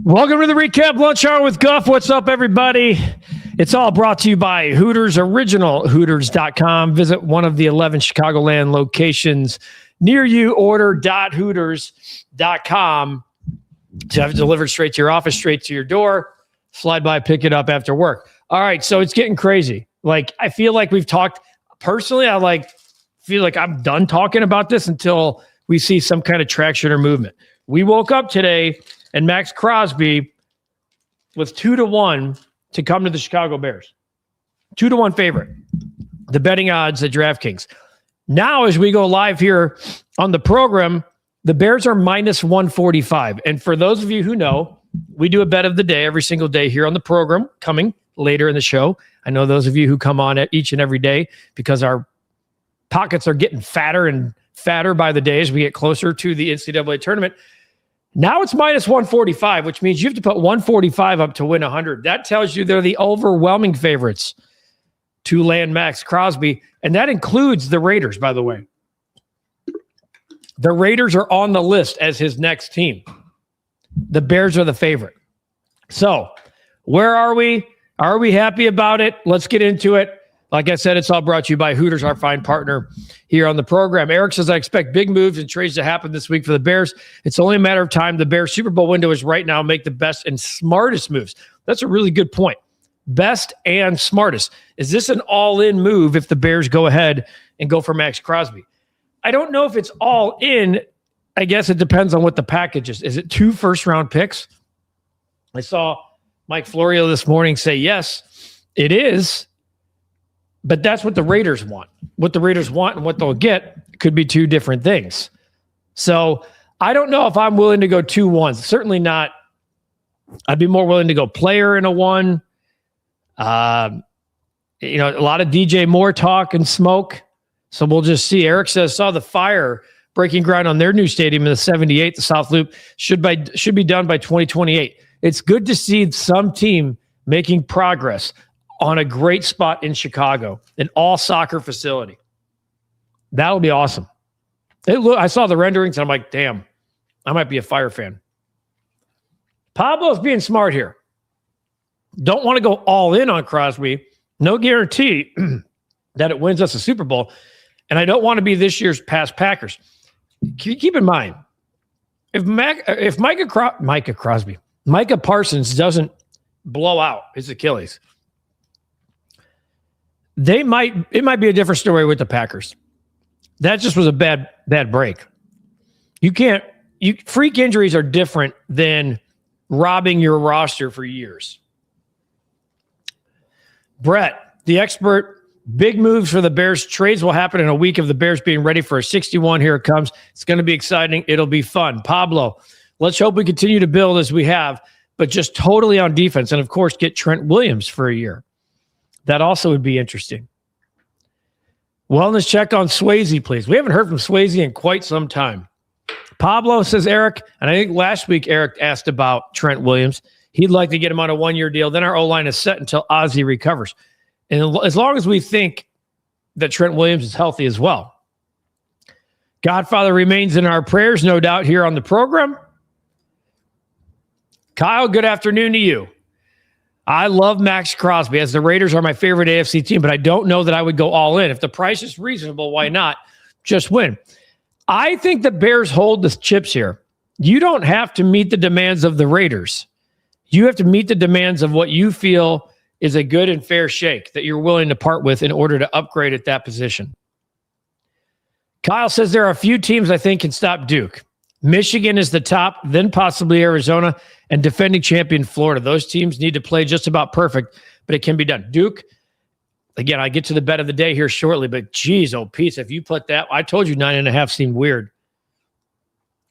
Welcome to the REKAP Lunch Hour with Guff. What's up, everybody? It's all brought to you by Hooters, original Hooters.com. Visit one of the 11 Chicagoland locations near you. Order.hooters.com to have it delivered straight to your office, straight to your door. Slide by, pick it up after work. All right, so it's getting crazy. Like, I feel like we've talked. Personally, I feel like I'm done talking about this until we see some kind of traction or movement. We woke up today and Maxx Crosby was 2-1 to come to the Chicago Bears. 2-1 favorite. The betting odds at DraftKings. Now, as we go live here on the program, the Bears are minus 145. And for those of you who know, we do a bet of the day every single day here on the program, coming later in the show. I know those of you who come on each and every day because our pockets are getting fatter and fatter by the day as we get closer to the NCAA tournament. Now it's minus 145, which means you have to put 145 up to win 100. That tells you they're the overwhelming favorites to land Maxx Crosby. And that includes the Raiders, by the way. The Raiders are on the list as his next team. The Bears are the favorite. So where are we? Are we happy about it? Let's get into it. Like I said, it's all brought to you by Hooters, our fine partner here on the program. Eric says, I expect big moves and trades to happen this week for the Bears. It's only a matter of time. The Bears Super Bowl window is right now. Make the best and smartest moves. That's a really good point. Best and smartest. Is this an all-in move if the Bears go ahead and go for Maxx Crosby? I don't know if it's all in. I guess it depends on what the package is. Is it 2 first-round picks? I saw Mike Florio this morning say, yes, it is. But that's what the Raiders want. What the Raiders want and what they'll get could be 2 different things. So I don't know if I'm willing to go 2 1s. Certainly not. I'd be more willing to go player in a 1. A lot of DJ Moore talk and smoke. So we'll just see. Eric says, saw the Fire breaking ground on their new stadium in the 78. The South Loop should be done by 2028. It's good to see some team making progress on a great spot in Chicago, an all-soccer facility. That'll be awesome. I saw the renderings, and I'm like, damn, I might be a Fire fan. Pablo's being smart here. Don't want to go all in on Crosby. No guarantee that it wins us a Super Bowl. And I don't want to be this year's past Packers. Keep in mind, if Micah Parsons doesn't blow out his Achilles, it might be a different story with the Packers. That just was a bad break. Freak injuries are different than robbing your roster for years. Brett, the expert, big moves for the Bears. Trades will happen in a week of the Bears being ready for a 61. Here it comes. It's going to be exciting. It'll be fun. Pablo, let's hope we continue to build as we have, but just totally on defense. And, of course, get Trent Williams for a year. That also would be interesting. Wellness check on Swayze, please. We haven't heard from Swayze in quite some time. Pablo says, Eric, and I think last week Eric asked about Trent Williams. He'd like to get him on a 1-year deal. Then our O-line is set until Ozzie recovers. And as long as we think that Trent Williams is healthy as well. Godfather remains in our prayers, no doubt, here on the program. Kyle, good afternoon to you. I love Maxx Crosby, as the Raiders are my favorite AFC team, but I don't know that I would go all in. If the price is reasonable, why not? Just win. I think the Bears hold the chips here. You don't have to meet the demands of the Raiders. You have to meet the demands of what you feel is a good and fair shake that you're willing to part with in order to upgrade at that position. Kyle says there are a few teams I think can stop Duke. Michigan is the top, then possibly Arizona, and defending champion Florida. Those teams need to play just about perfect, but it can be done. Duke, again, I get to the bet of the day here shortly, but geez, oh, Pete, if you put that, I told you 9.5 seemed weird.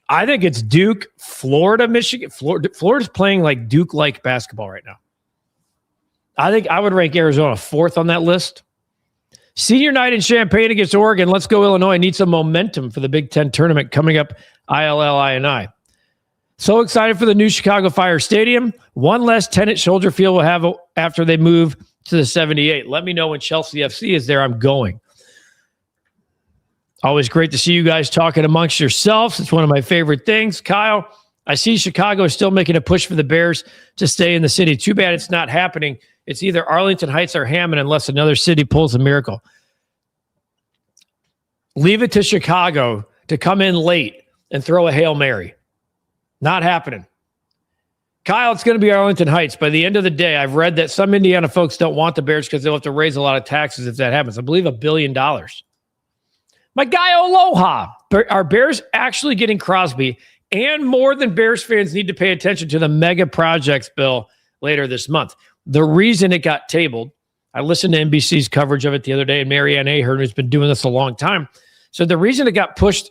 I think it's Duke, Florida, Michigan. Florida's playing like Duke-like basketball right now. I think I would rank Arizona 4th on that list. Senior night in Champaign against Oregon. Let's go, Illinois. Need some momentum for the Big Ten tournament coming up, ILL-INI. So excited for the new Chicago Fire Stadium. One less tenant Soldier Field will have after they move to the 78. Let me know when Chelsea FC is there. I'm going. Always great to see you guys talking amongst yourselves. It's one of my favorite things. Kyle, I see Chicago is still making a push for the Bears to stay in the city. Too bad it's not happening. It's either Arlington Heights or Hammond unless another city pulls a miracle. Leave it to Chicago to come in late and throw a Hail Mary. Not happening. Kyle, it's going to be Arlington Heights. By the end of the day, I've read that some Indiana folks don't want the Bears because they'll have to raise a lot of taxes if that happens. I believe $1 billion. My guy, Aloha. Are Bears actually getting Crosby? And more than Bears fans need to pay attention to the mega projects bill later this month. The reason it got tabled, I listened to NBC's coverage of it the other day, and Marianne Ahern, who's been doing this a long time. So the reason it got pushed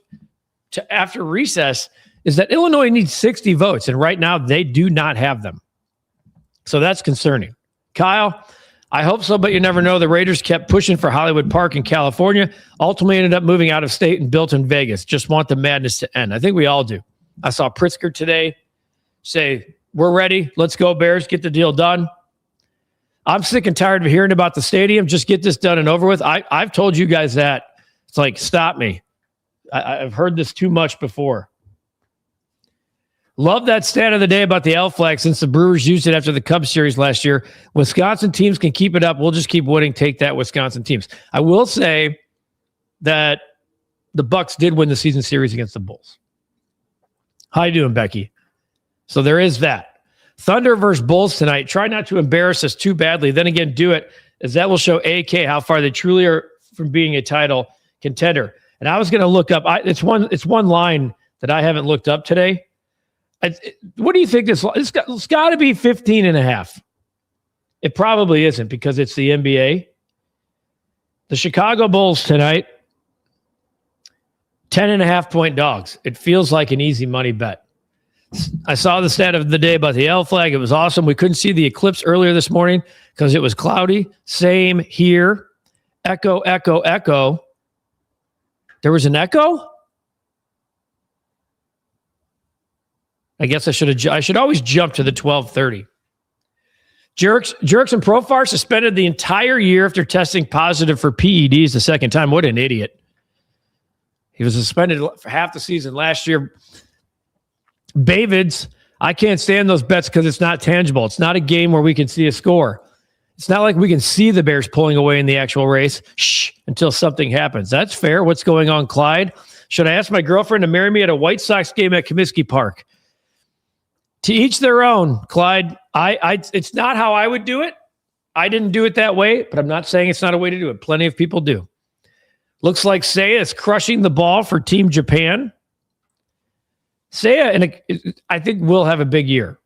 to after recess is that Illinois needs 60 votes, and right now they do not have them. So that's concerning. Kyle, I hope so, but you never know. The Raiders kept pushing for Hollywood Park in California, ultimately ended up moving out of state and built in Vegas. Just want the madness to end. I think we all do. I saw Pritzker today say, we're ready. Let's go, Bears. Get the deal done. I'm sick and tired of hearing about the stadium. Just get this done and over with. I've told you guys that. It's like, stop me. I've heard this too much before. Love that stat of the day about the L flag since the Brewers used it after the Cubs series last year. Wisconsin teams can keep it up. We'll just keep winning. Take that, Wisconsin teams. I will say that the Bucks did win the season series against the Bulls. How you doing, Becky? So there is that. Thunder versus Bulls tonight. Try not to embarrass us too badly. Then again, do it, as that will show AK how far they truly are from being a title contender. And I was going to look up. It's one line that I haven't looked up today. What do you think this? It's got to be 15.5. It probably isn't because it's the NBA. The Chicago Bulls tonight, 10.5 point dogs. It feels like an easy money bet. I saw the stat of the day about the L flag. It was awesome. We couldn't see the eclipse earlier this morning because it was cloudy. Same here. Echo, echo, echo. There was an echo? I guess I should always jump to the 12:30. Jerks and Profar suspended the entire year after testing positive for PEDs the second time. What an idiot. He was suspended for half the season last year. Bavids, I can't stand those bets because it's not tangible. It's not a game where we can see a score. It's not like we can see the Bears pulling away in the actual race until something happens. That's fair. What's going on, Clyde? Should I ask my girlfriend to marry me at a White Sox game at Comiskey Park? To each their own, Clyde. It's not how I would do it. I didn't do it that way, but I'm not saying it's not a way to do it. Plenty of people do. Looks like Seiya is crushing the ball for Team Japan. Seiya, and I think will have a big year.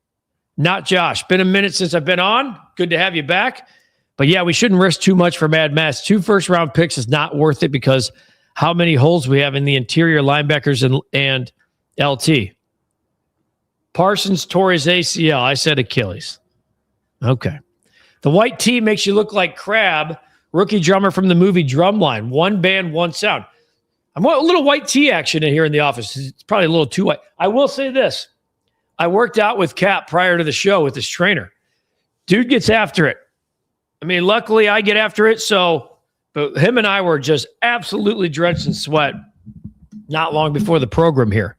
Not Josh. Been a minute since I've been on. Good to have you back. But yeah, we shouldn't risk too much for Mad Mass. 2 first-round picks is not worth it because how many holes we have in the interior linebackers and LT. Parsons tore his ACL. I said Achilles. Okay. The white tee makes you look like Crab, rookie drummer from the movie Drumline. One band, one sound. I'm a little white tee action in here in the office. It's probably a little too white. I will say this. I worked out with Cap prior to the show with his trainer. Dude gets after it. I mean, luckily I get after it. But him and I were just absolutely drenched in sweat not long before the program here.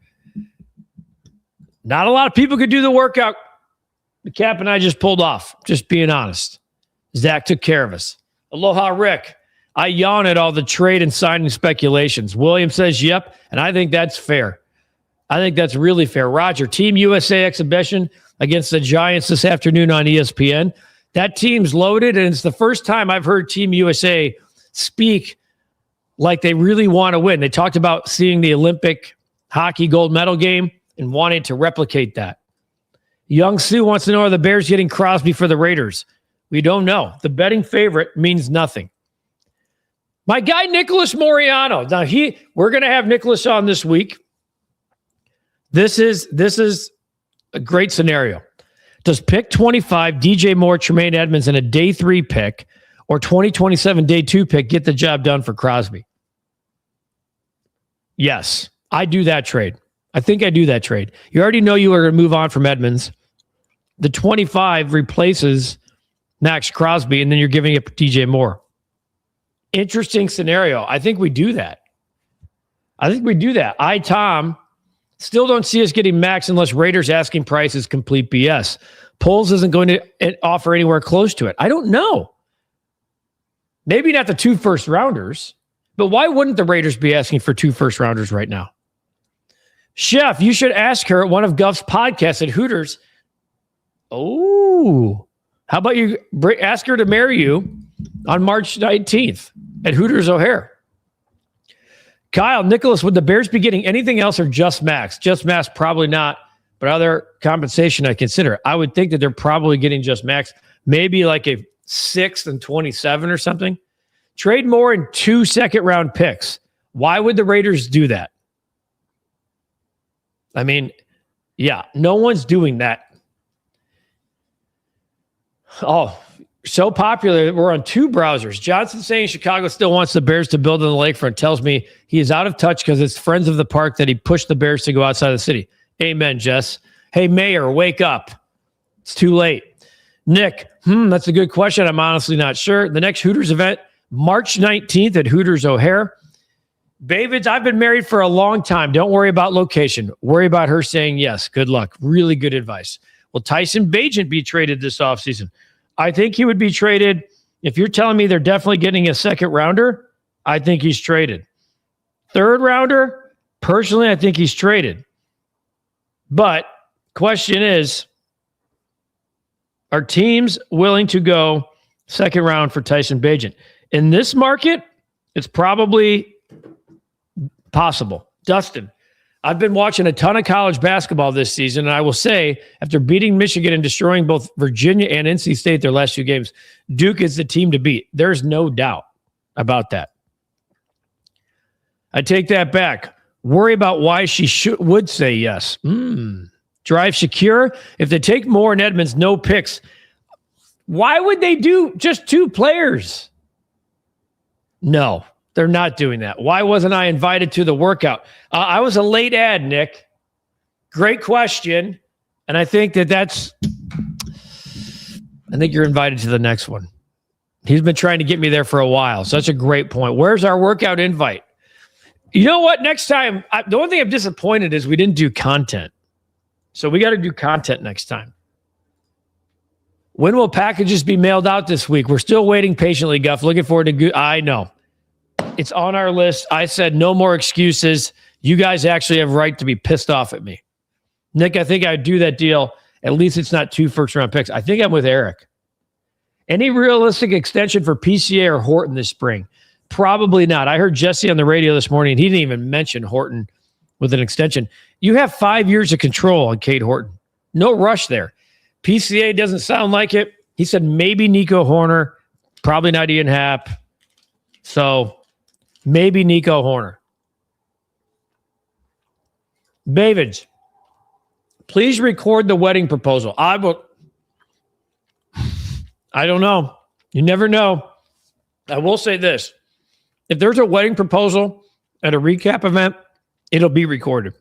Not a lot of people could do the workout. The Cap and I just pulled off, just being honest. Zach took care of us. Aloha, Rick. I yawn at all the trade and signing speculations. William says, yep, and I think that's fair. I think that's really fair. Roger, Team USA exhibition against the Giants this afternoon on ESPN. That team's loaded, and it's the first time I've heard Team USA speak like they really want to win. They talked about seeing the Olympic hockey gold medal game and wanting to replicate that. Young Sue wants to know, are the Bears getting Crosby for the Raiders? We don't know. The betting favorite means nothing. My guy, Nicholas Moriano. Now, we're going to have Nicholas on this week. This is a great scenario. Does pick 25, DJ Moore, Tremaine Edmonds, and a day 3 pick, or 2027 day 2 pick get the job done for Crosby? Yes, I do that trade. I think I do that trade. You already know you are going to move on from Edmonds. The 25 replaces Maxx Crosby, and then you're giving it to DJ Moore. Interesting scenario. I think we do that. Tom, Still don't see us getting Maxx unless Raiders asking price is complete BS. Poles isn't going to offer anywhere close to it. I don't know. Maybe not the 2 first-rounders, but why wouldn't the Raiders be asking for 2 first-rounders right now? Chef, you should ask her at one of Guff's podcasts at Hooters. Oh, how about you ask her to marry you on March 19th at Hooters O'Hare? Kyle, Nicholas, would the Bears be getting anything else or just Maxx? Just Maxx, probably not, but other compensation I consider. I would think that they're probably getting just Maxx, maybe like a 6th and 27 or something. Trade more in 2 second-round picks. Why would the Raiders do that? I mean, yeah, no one's doing that. Oh, so popular. We're on 2 browsers. Johnson saying Chicago still wants the Bears to build on the lakefront tells me he is out of touch because it's friends of the park that he pushed the Bears to go outside the city. Amen, Jess. Hey, Mayor, wake up. It's too late. Nick, that's a good question. I'm honestly not sure. The next Hooters event, March 19th at Hooters O'Hare. Davids, I've been married for a long time. Don't worry about location. Worry about her saying yes. Good luck. Really good advice. Will Tyson Bagent be traded this offseason? I think he would be traded. If you're telling me they're definitely getting a second rounder, I think he's traded. Third rounder, personally, I think he's traded. But question is, are teams willing to go second round for Tyson Bagent? In this market, it's probably possible. Dustin, I've been watching a ton of college basketball this season, and I will say, after beating Michigan and destroying both Virginia and NC State their last 2 games, Duke is the team to beat. There's no doubt about that. I take that back. Worry about why she would say yes. Drive Shakira. If they take Moore and Edmonds, no picks. Why would they do just 2 players? No. They're not doing that. Why wasn't I invited to the workout? I was a late ad, Nick. Great question. And I think I think you're invited to the next one. He's been trying to get me there for a while. Such a great point. Where's our workout invite? You know what? Next time, the only thing I'm disappointed is we didn't do content. So we got to do content next time. When will packages be mailed out this week? We're still waiting patiently, Guff. Looking forward to I know. It's on our list. I said no more excuses. You guys actually have right to be pissed off at me. Nick, I think I'd do that deal. At least it's not 2 first-round picks. I think I'm with Eric. Any realistic extension for PCA or Horton this spring? Probably not. I heard Jesse on the radio this morning, and he didn't even mention Horton with an extension. You have 5 years of control on Cade Horton. No rush there. PCA doesn't sound like it. He said maybe Nico Horner, probably not Ian Happ. So maybe Nico Horner. Davids, please record the wedding proposal. I don't know. You never know. I will say this. If there's a wedding proposal at a recap event, it'll be recorded.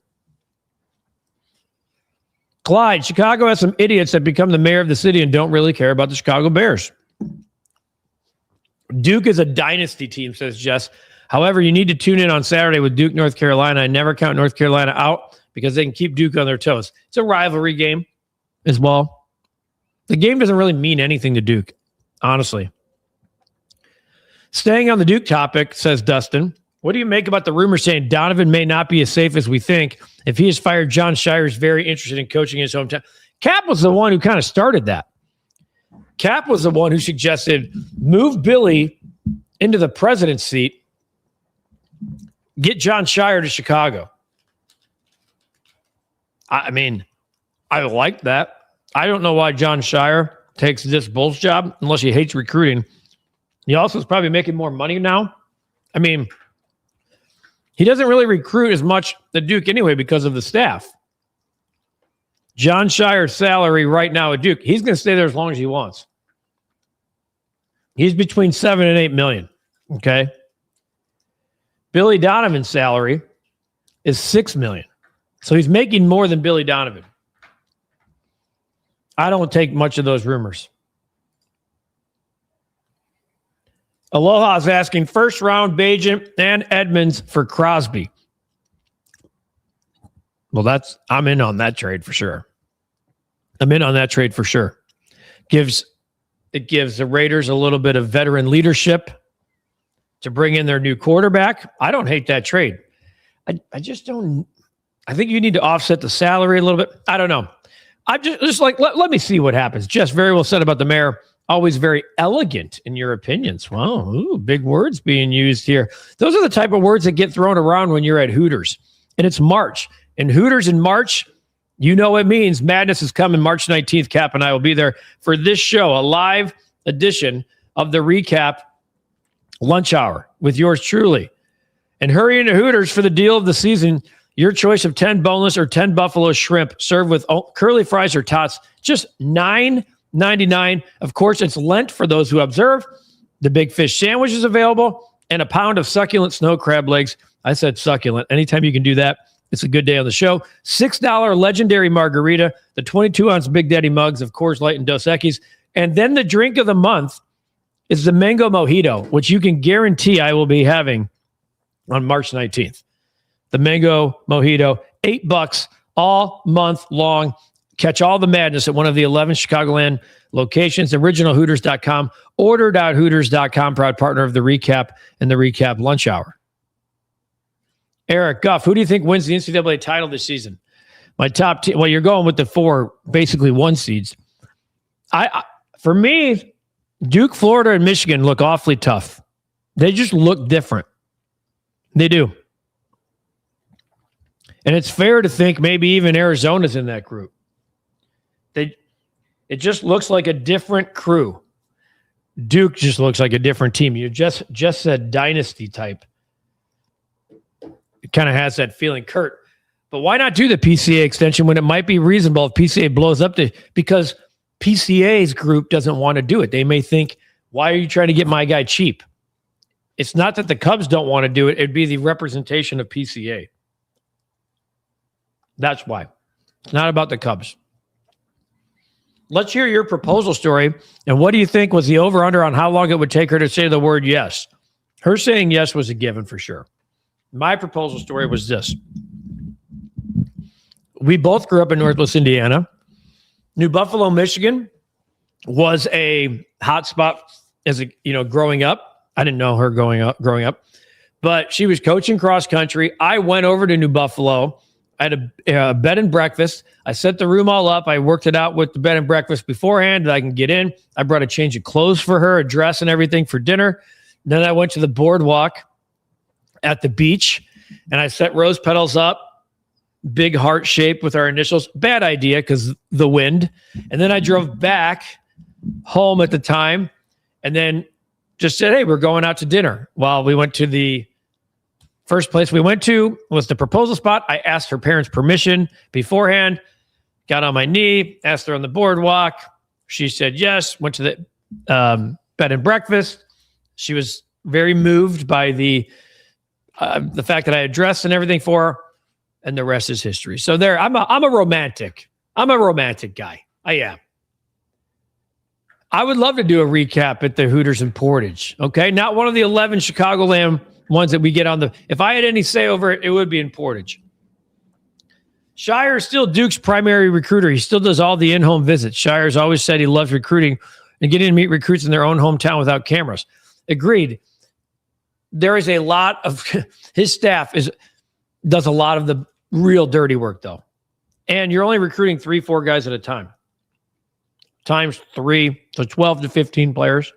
Clyde, Chicago has some idiots that become the mayor of the city and don't really care about the Chicago Bears. Duke is a dynasty team, says Jess. However, you need to tune in on Saturday with Duke, North Carolina. I never count North Carolina out because they can keep Duke on their toes. It's a rivalry game as well. The game doesn't really mean anything to Duke, honestly. Staying on the Duke topic, says Dustin, what do you make about the rumor saying Donovan may not be as safe as we think? If he is fired, John Shire is very interested in coaching his hometown. Cap was the one who kind of started that. Cap was the one who suggested move Billy into the president's seat, get John Shire to Chicago. I mean, I like that. I don't know why John Shire takes this Bulls job unless he hates recruiting. He also is probably making more money now. I mean, he doesn't really recruit as much at Duke anyway because of the staff. John Shire's salary right now at Duke, he's going to stay there as long as he wants. He's between 7 and 8 million. Okay. Billy Donovan's salary is 6 million. So he's making more than Billy Donovan. I don't take much of those rumors. Aloha's asking first round Bagent and Edmonds for Crosby. Well, I'm in on that trade for sure. I'm in on that trade for sure. It gives the Raiders a little bit of veteran leadership to bring in their new quarterback. I don't hate that trade. I just don't. I think you need to offset the salary a little bit. I don't know. I'm just like, let me see what happens. Jess, very well said about the mayor. Always very elegant in your opinions. Wow, big words being used here. Those are the type of words that get thrown around when you're at Hooters. And it's March. And Hooters in March, you know it means madness is coming. March 19th, Cap and I will be there for this show, a live edition of the REKAP Lunch Hour with yours truly. And hurry into Hooters for the deal of the season. Your choice of 10 boneless or 10 buffalo shrimp served with curly fries or tots, just $9.99. Of course, it's Lent for those who observe. The big fish sandwich is available and a pound of succulent snow crab legs. I said succulent. Anytime you can do that, it's a good day on the show. $6 legendary margarita, the 22-ounce Big Daddy mugs of Coors Light and Dos Equis. And then the drink of the month is the mango mojito, which you can guarantee I will be having on March 19th. The mango mojito, $8 all month long. Catch all the madness at one of the 11 Chicagoland locations, originalhooters.com, order.hooters.com, proud partner of the REKAP and the REKAP Lunch Hour. Eric Guff, who do you think wins the NCAA title this season? My top team. Well, you're going with the 4, basically 1 seeds. For me, Duke, Florida, and Michigan look awfully tough. They just look different. They do. And it's fair to think maybe even Arizona's in that group. It just looks like a different crew. Duke just looks like a different team. You just said dynasty type. It kind of has that feeling, Kurt. But why not do the PCA extension when it might be reasonable if PCA blows up because PCA's group doesn't want to do it. They may think, why are you trying to get my guy cheap? It's not that the Cubs don't want to do it. It'd be the representation of PCA. That's why. It's not about the Cubs. Let's hear your proposal story. And what do you think was the over-under on how long it would take her to say the word yes? Her saying yes was a given for sure. My proposal story was this. We both grew up in Northwest Indiana. New Buffalo, Michigan was a hot spot as growing up. I didn't know her growing up, but she was coaching cross country. I went over to New Buffalo. I had a bed and breakfast. I set the room all up. I worked it out with the bed and breakfast beforehand that I can get in. I brought a change of clothes for her, a dress and everything for dinner. Then I went to the boardwalk at the beach and I set rose petals up, big heart shape with our initials. Bad idea because the wind. And then I drove back home at the time and then just said, hey, we're going out to dinner. Well, we went to the first place we went to was the proposal spot. I asked her parents' permission beforehand, got on my knee, asked her on the boardwalk. She said yes, went to the bed and breakfast. She was very moved by the fact that I had dressed and everything for her, and the rest is history. So there, I'm a romantic. I'm a romantic guy. I am. I would love to do a recap at the Hooters in Portage. Okay, not one of the 11 Chicagoland ones that we get on the. If I had any say over it, it would be in Portage. Shire is still Duke's primary recruiter. He still does all the in-home visits. Shire's always said he loves recruiting and getting to meet recruits in their own hometown without cameras. Agreed. There is a lot of his staff does a lot of the real dirty work though, and you're only recruiting 3-4 guys at a time. Times 3, so 12 to 15 players.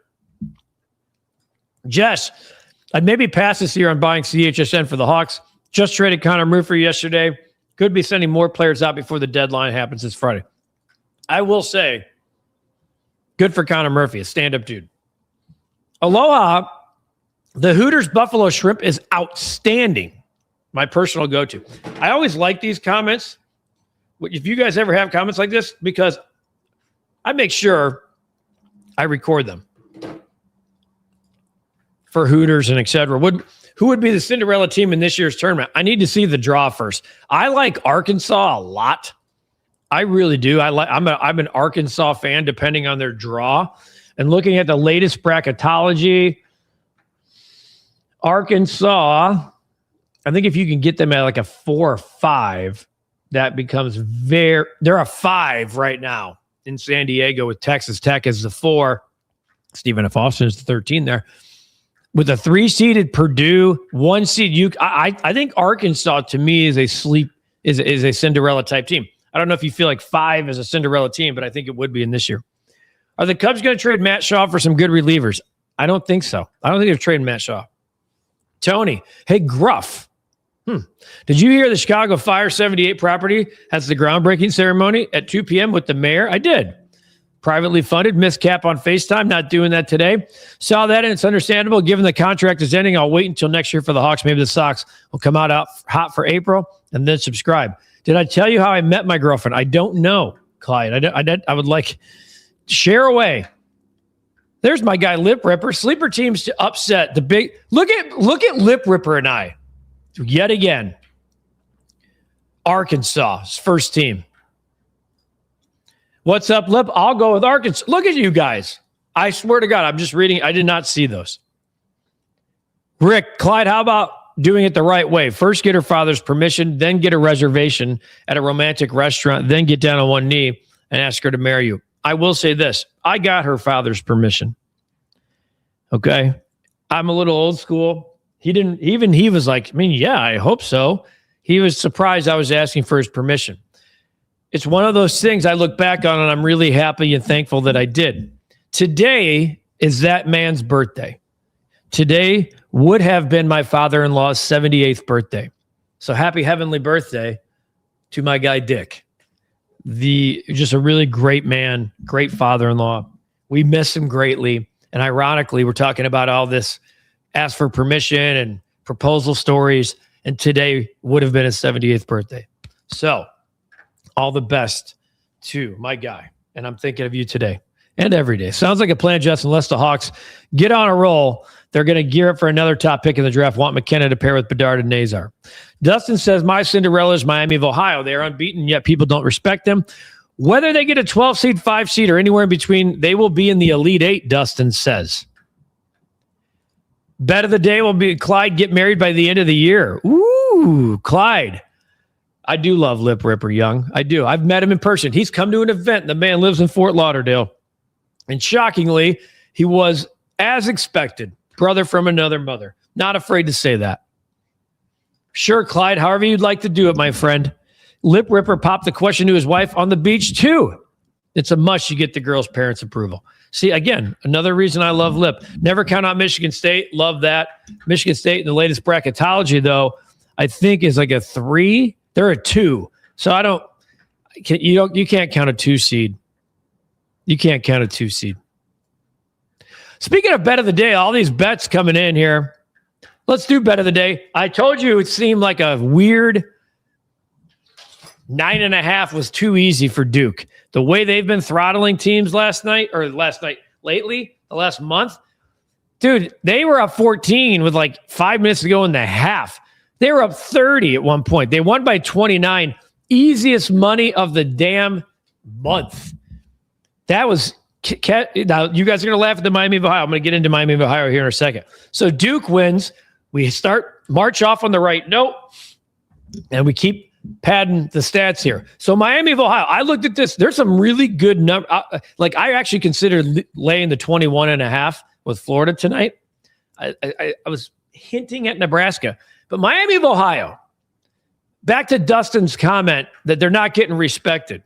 Jess, I'd maybe pass this year on buying CHSN for the Hawks. Just traded Connor Murphy yesterday. Could be sending more players out before the deadline happens this Friday. I will say, good for Connor Murphy, a stand-up dude. Aloha, the Hooters Buffalo Shrimp is outstanding. My personal go-to. I always like these comments. If you guys ever have comments like this, because I make sure I record them for Hooters and etc. Who would be the Cinderella team in this year's tournament? I need to see the draw first. I like Arkansas a lot. I really do. I'm an Arkansas fan, depending on their draw. And looking at the latest bracketology, Arkansas, I think if you can get them at like a 4 or 5, that becomes there are 5 right now in San Diego with Texas Tech as the 4. Stephen F. Austin is the 13 there. With a 3-seeded Purdue, 1 seed, I think Arkansas to me is a Cinderella type team. I don't know if you feel like 5 is a Cinderella team, but I think it would be in this year. Are the Cubs going to trade Matt Shaw for some good relievers? I don't think so. I don't think they're trading Matt Shaw. Tony, hey, Gruff. Did you hear the Chicago Fire 78 property has the groundbreaking ceremony at 2 p.m. with the mayor? I did. Privately funded, missed Cap on FaceTime, not doing that today. Saw that, and it's understandable. Given the contract is ending, I'll wait until next year for the Hawks. Maybe the Sox will come out hot for April and then subscribe. Did I tell you how I met my girlfriend? I don't know, Clyde. I would like share away. There's my guy, Lip Ripper. Sleeper teams to upset the big. Look at Lip Ripper and I. Yet again. Arkansas, first team. What's up, Lip? I'll go with Arkansas. Look at you guys. I swear to God, I'm just reading. I did not see those. Rick, Clyde, how about doing it the right way? First, get her father's permission, then get a reservation at a romantic restaurant, then get down on one knee and ask her to marry you. I will say this. I got her father's permission. Okay? I'm a little old school. He was like, yeah, I hope so. He was surprised I was asking for his permission. It's one of those things I look back on and I'm really happy and thankful that I did. Today is that man's birthday. Today would have been my father-in-law's 78th birthday. So happy heavenly birthday to my guy, Dick. Just a really great man, great father-in-law. We miss him greatly. And ironically, we're talking about all this ask for permission and proposal stories. And today would have been his 78th birthday. So all the best to my guy. And I'm thinking of you today and every day. Sounds like a plan, Justin. Unless the Hawks get on a roll, they're going to gear up for another top pick in the draft. Want McKenna to pair with Bedard and Nazar. Dustin says, my Cinderella is Miami of Ohio. They are unbeaten, yet people don't respect them. Whether they get a 12 seed, 5 seed, or anywhere in between, they will be in the Elite 8, Dustin says. Bet of the day will be Clyde get married by the end of the year. Ooh, Clyde. I do love Lip Ripper Young. I do. I've met him in person. He's come to an event. The man lives in Fort Lauderdale. And shockingly, he was, as expected, brother from another mother. Not afraid to say that. Sure, Clyde, however you'd like to do it, my friend. Lip Ripper popped the question to his wife on the beach, too. It's a must you get the girl's parents' approval. See, again, another reason I love Lip. Never count out Michigan State. Love that. Michigan State in the latest bracketology, though, I think is like a 3. They're a 2. So you can't count a 2 seed. You can't count a 2 seed. Speaking of bet of the day, all these bets coming in here. Let's do bet of the day. I told you it seemed like a weird 9.5 was too easy for Duke. The way they've been throttling teams lately, the last month. Dude, they were up 14 with like 5 minutes to go in the half. They were up 30 at one point. They won by 29. Easiest money of the damn month. That was... Now, you guys are going to laugh at the Miami of Ohio. I'm going to get into Miami of Ohio here in a second. So Duke wins. We start March off on the right note, and we keep padding the stats here. So Miami of Ohio, I looked at this. There's some really good number. I actually considered laying the 21.5 with Florida tonight. I was hinting at Nebraska. But Miami of Ohio, back to Dustin's comment that they're not getting respected.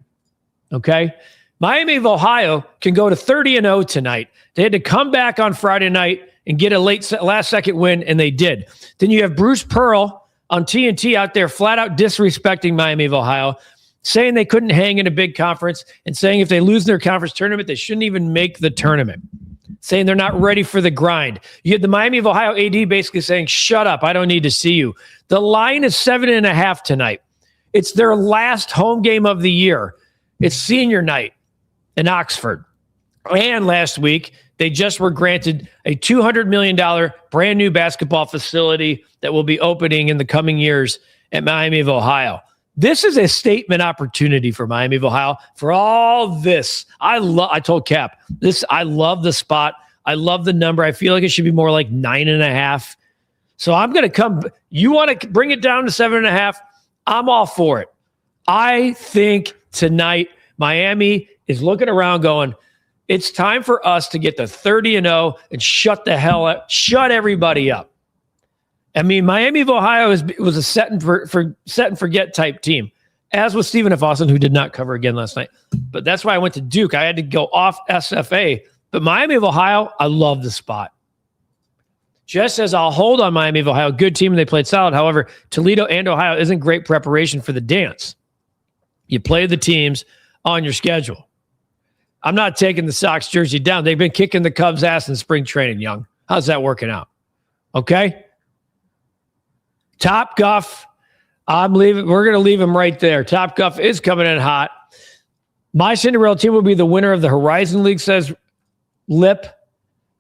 Okay? Miami of Ohio can go to 30-0 tonight. They had to come back on Friday night and get a last-second win, and they did. Then you have Bruce Pearl on TNT out there flat out disrespecting Miami of Ohio, saying they couldn't hang in a big conference and saying if they lose their conference tournament, they shouldn't even make the tournament, saying they're not ready for the grind. You had the Miami of Ohio AD basically saying, shut up, I don't need to see you. The line is 7.5 tonight. It's their last home game of the year. It's senior night in Oxford. And last week, they just were granted a $200 million brand new basketball facility that will be opening in the coming years at Miami of Ohio. This is a statement opportunity for Miami of Ohio for all this. I told Cap, I love the spot. I love the number. I feel like it should be more like 9.5. So I'm going to come. You want to bring it down to 7.5? I'm all for it. I think tonight Miami is looking around going, it's time for us to get to 30-0 and shut the hell up, shut everybody up. I mean, Miami of Ohio was a set and forget type team, as was Stephen F. Austin, who did not cover again last night. But that's why I went to Duke. I had to go off SFA. But Miami of Ohio, I love the spot. Jess says, I'll hold on Miami of Ohio. Good team, and they played solid. However, Toledo and Ohio isn't great preparation for the dance. You play the teams on your schedule. I'm not taking the Sox jersey down. They've been kicking the Cubs' ass in spring training, Young. How's that working out? Okay? Top Guff, I'm leaving. We're going to leave him right there. Top Guff is coming in hot. My Cinderella team will be the winner of the Horizon League, says Lip.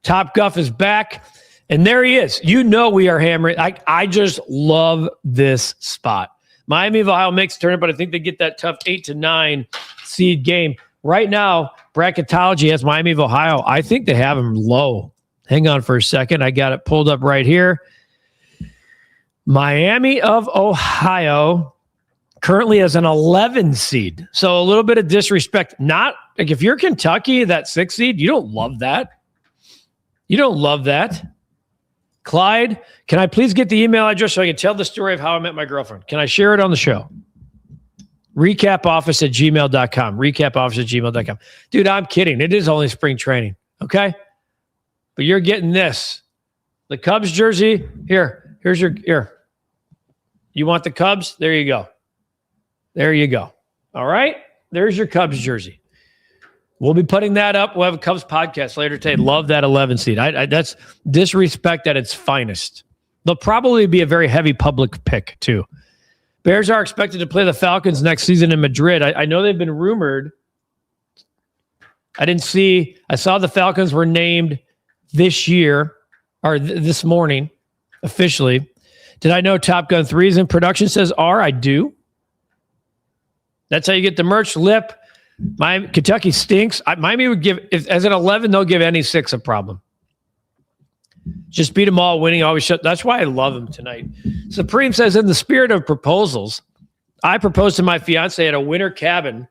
Top Guff is back. And there he is. You know we are hammering. I just love this spot. Miami of Ohio makes a tournament, but I think they get that tough 8-9 seed game. Right now, bracketology has Miami of Ohio. I think they have them low. Hang on for a second. I got it pulled up right here. Miami of Ohio currently has an 11 seed. So a little bit of disrespect. Not like if you're Kentucky, that 6 seed, you don't love that. You don't love that. Clyde, can I please get the email address so I can tell the story of how I met my girlfriend? Can I share it on the show? Recapoffice@gmail.com. Recapoffice@gmail.com. Dude, I'm kidding. It is only spring training. Okay? But you're getting this. The Cubs jersey. Here's your. You want the Cubs? There you go. There you go. All right? There's your Cubs jersey. We'll be putting that up. We'll have a Cubs podcast later today. Love that 11 seed. That's disrespect at its finest. They'll probably be a very heavy public pick, too. Bears are expected to play the Falcons next season in Madrid. I know they've been rumored. I saw the Falcons were named this year, or this morning, officially. Did I know Top Gun 3 is in production? Says R. I do. That's how you get the merch. Lip. Kentucky stinks. Miami would give, as an 11, they'll give any 6 a problem. Just beat them all, winning always shut. That's why I love them tonight. Supreme says, in the spirit of proposals, I proposed to my fiance at a winter cabin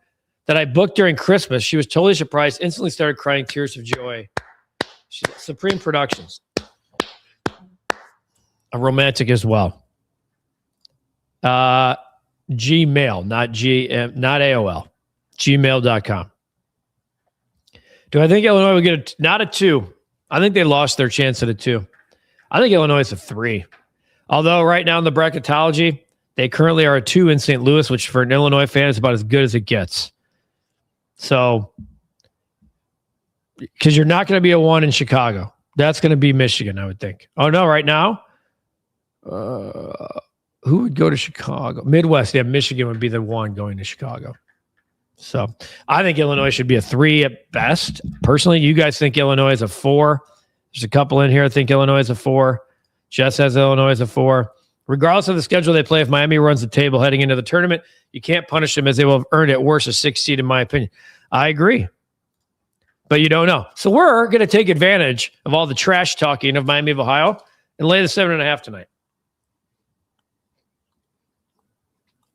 that I booked during Christmas. She was totally surprised, instantly started crying tears of joy. Supreme Productions. A romantic as well. Gmail, not AOL. Gmail.com. Do I think Illinois will get not a 2? I think they lost their chance at a 2. I think Illinois is a 3. Although right now in the bracketology, they currently are a 2 in St. Louis, which for an Illinois fan is about as good as it gets. So, because you're not going to be a 1 in Chicago. That's going to be Michigan, I would think. Oh, no, right now? Who would go to Chicago? Midwest, yeah, Michigan would be the 1 going to Chicago. So I think Illinois should be a 3 at best. Personally, you guys think Illinois is a 4. There's a couple in here that think Illinois is a 4. Jess has Illinois as a 4. Regardless of the schedule they play, if Miami runs the table heading into the tournament, you can't punish them as they will have earned it worse a 6 seed, in my opinion. I agree. But you don't know. So we're going to take advantage of all the trash talking of Miami of Ohio and lay the 7.5 tonight.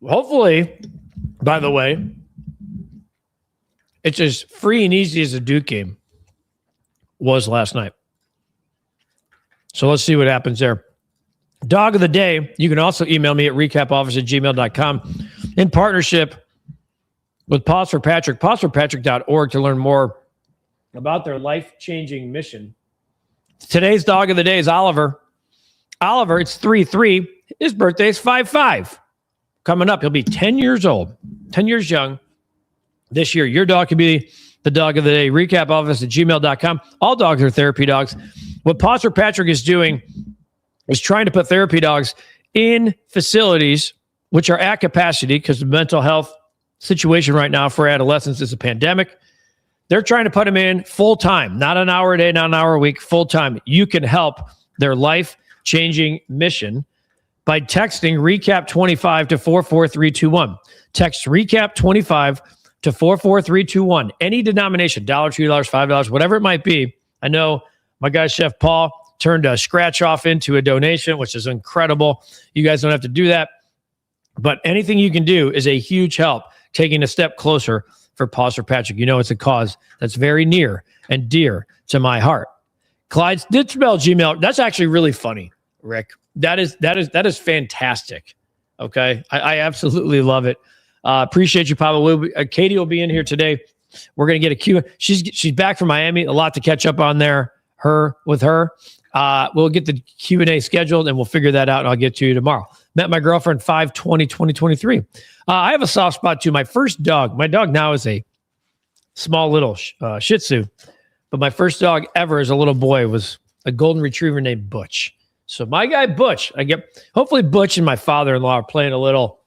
Hopefully, by the way, it's as free and easy as a Duke game was last night. So let's see what happens there. Dog of the day, you can also email me at recapoffice@gmail.com in partnership with Pause for Patrick, pauseforpatrick.org to learn more about their life-changing mission. Today's dog of the day is Oliver. Oliver, it's 3-3. His birthday is 5-5. Coming up, he'll be 10 years old, 10 years young. This year, your dog could be the dog of the day. Recapoffice@gmail.com. All dogs are therapy dogs. What Pause for Patrick is doing is trying to put therapy dogs in facilities which are at capacity because the mental health situation right now for adolescents is a pandemic. They're trying to put them in full-time, not an hour a day, not an hour a week, full-time. You can help their life-changing mission by texting RECAP25 to 44321. Text RECAP25 to 44321. Any denomination, $1, $2, $5, whatever it might be. I know my guy, Chef Paul, turned a scratch off into a donation, which is incredible. You guys don't have to do that. But anything you can do is a huge help, taking a step closer for Pause for Patrick. You know, it's a cause that's very near and dear to my heart. Clyde did spell Gmail. That's actually really funny, Rick. That is fantastic. Okay. I absolutely love it. Appreciate you, Papa. Katie will be in here today. We're going to get a Q. She's back from Miami. A lot to catch up on there. With her. We'll get the Q&A scheduled and we'll figure that out and I'll get to you tomorrow. Met my girlfriend 5/20/2023. I have a soft spot too. My first dog. My dog now is a small little Shih Tzu, but my first dog ever as a little boy was a golden retriever named Butch. So my guy Butch, hopefully Butch and my father-in-law are playing a little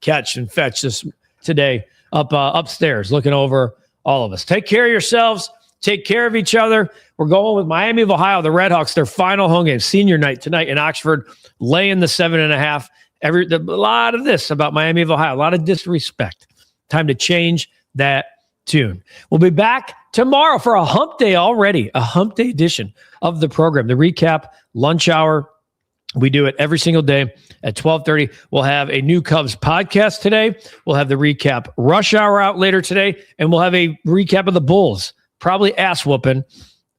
catch and fetch this today upstairs, looking over all of us. Take care of yourselves. Take care of each other. We're going with Miami of Ohio, the Redhawks, their final home game, senior night tonight in Oxford, laying the 7.5. A lot of this about Miami of Ohio, a lot of disrespect. Time to change that tune. We'll be back tomorrow for a hump day already, a hump day edition of the program, the Recap Lunch Hour. We do it every single day at 12:30. We'll have a new Cubs podcast today. We'll have the Recap Rush Hour out later today, and we'll have a recap of the Bulls, probably ass whooping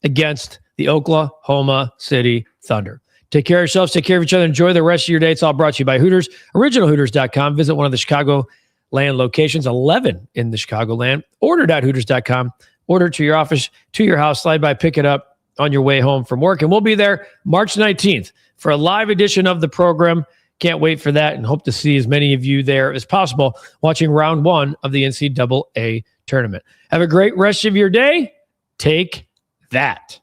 against the Oklahoma City Thunder. Take care of yourselves. Take care of each other. Enjoy the rest of your day. It's all brought to you by Hooters, originalhooters.com. Visit one of the Chicagoland locations, 11 in the Chicagoland. Order.hooters.com. Order to your office, to your house. Slide by, pick it up on your way home from work. And we'll be there March 19th for a live edition of the program. Can't wait for that and hope to see as many of you there as possible watching round 1 of the NCAA tournament. Have a great rest of your day. Take that.